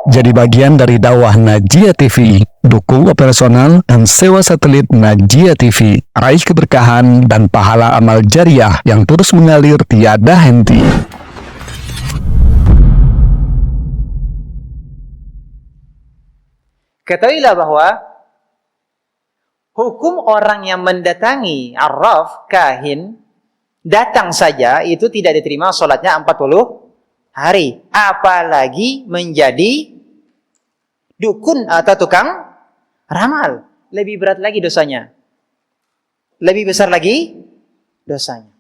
Jadi bagian dari dakwah Najia TV. Dukung operasional dan sewa satelit Najia TV. Raih keberkahan dan pahala amal jariah yang terus mengalir tiada henti. Ketahuilah bahwa hukum orang yang mendatangi arraf, kahin, datang saja itu tidak diterima sholatnya 40 hari. Apalagi menjadi dukun atau tukang ramal. Lebih berat lagi dosanya. Lebih besar lagi dosanya.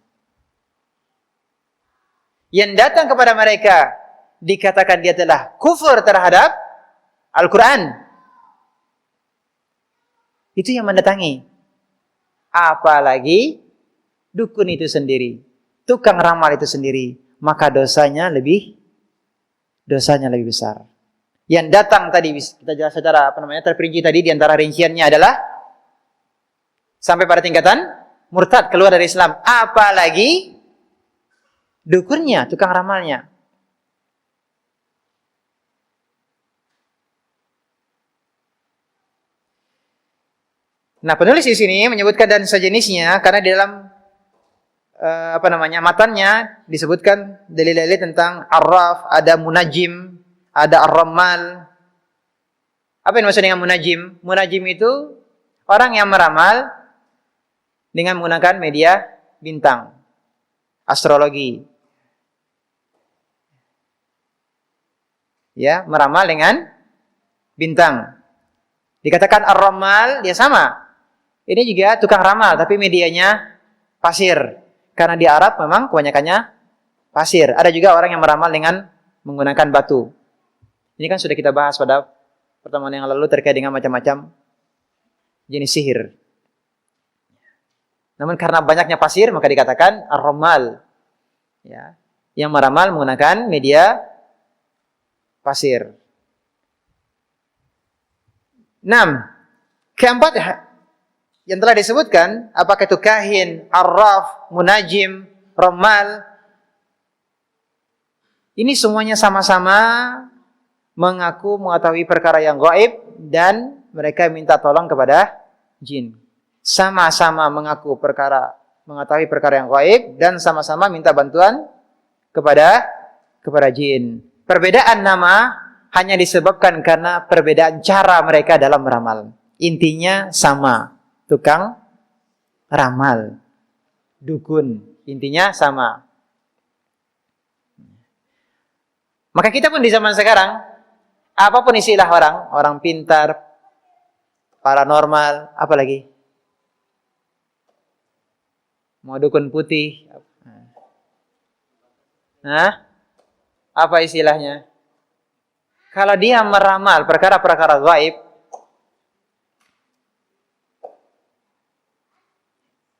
Yang datang kepada mereka dikatakan dia telah kufur terhadap Al-Quran. Itu yang mendatangi. Apalagi dukun itu sendiri, tukang ramal itu sendiri, maka dosanya lebih besar. Yang datang tadi kita jelas secara terperinci tadi, di antara rinciannya adalah sampai pada tingkatan murtad, keluar dari Islam. Apalagi dukunnya, tukang ramalnya. Nah, penulis di sini menyebutkan dan sejenisnya karena di dalam matannya disebutkan dalil-dalil tentang arraf, ada munajim, ada ar-ramal. Apa yang maksud dengan munajim? Munajim itu orang yang meramal dengan menggunakan media bintang, astrologi. Ya, meramal dengan bintang. Dikatakan ar-ramal, dia sama. Ini juga tukang ramal, tapi medianya pasir. Karena di Arab memang kebanyakannya pasir. Ada juga orang yang meramal dengan menggunakan batu. Ini kan sudah kita bahas pada pertemuan yang lalu terkait dengan macam-macam jenis sihir. Namun karena banyaknya pasir, maka dikatakan ar-ramal. Ya, yang meramal menggunakan media pasir. 6. Keempat yang telah disebutkan, apakah itu kahin, arraf, munajim, ramal, ini semuanya sama-sama mengaku mengetahui perkara yang gaib dan mereka minta tolong kepada jin. Sama-sama mengaku mengetahui perkara yang gaib dan sama-sama minta bantuan kepada jin. Perbedaan nama hanya disebabkan karena perbedaan cara mereka dalam meramal. Intinya sama. Tukang ramal, dukun, intinya sama. Maka kita pun di zaman sekarang, apapun istilah orang pintar, paranormal, apa lagi? Mau dukun putih. Apa istilahnya? Kalau dia meramal perkara-perkara gaib,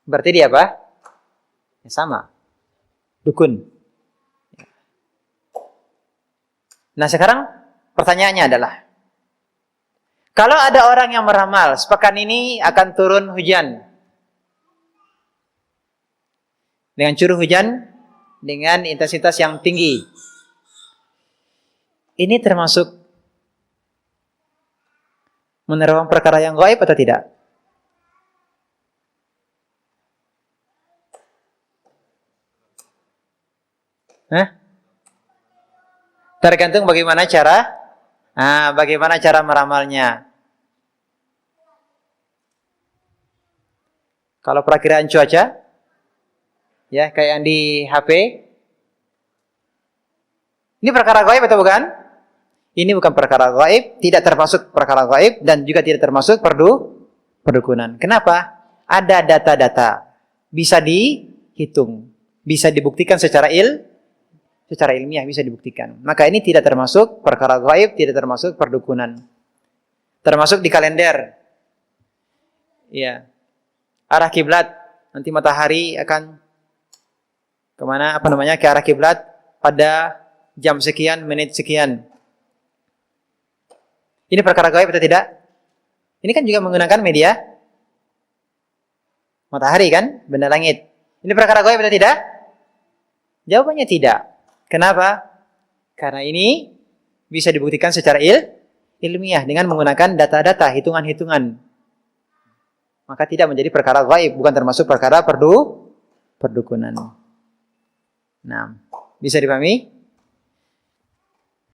berarti dia apa? Ya, sama. Dukun. Nah, sekarang pertanyaannya adalah, kalau ada orang yang meramal, sepekan ini akan turun hujan. Dengan curah hujan, dengan intensitas yang tinggi. Ini termasuk menerawang perkara yang gaib atau tidak? Tergantung bagaimana cara meramalnya. Kalau perakiraan cuaca, ya kayak yang di HP, ini perkara gaib atau bukan? Ini bukan perkara gaib, tidak termasuk perkara gaib dan juga tidak termasuk perdukunan. Kenapa? Ada data-data, bisa dihitung, bisa dibuktikan secara ilmiah bisa dibuktikan. Maka ini tidak termasuk perkara gaib, tidak termasuk perdukunan. Termasuk di kalender. Ya. Arah kiblat, nanti matahari akan kemana? Ke arah kiblat pada jam sekian, menit sekian. Ini perkara gaib atau tidak? Ini kan juga menggunakan media matahari kan, benda langit. Ini perkara gaib atau tidak? Jawabannya tidak. Kenapa? Karena ini bisa dibuktikan secara ilmiah dengan menggunakan data-data, hitungan-hitungan. Maka tidak menjadi perkara gaib, bukan termasuk perkara perdukunan. Nah, bisa dipahami?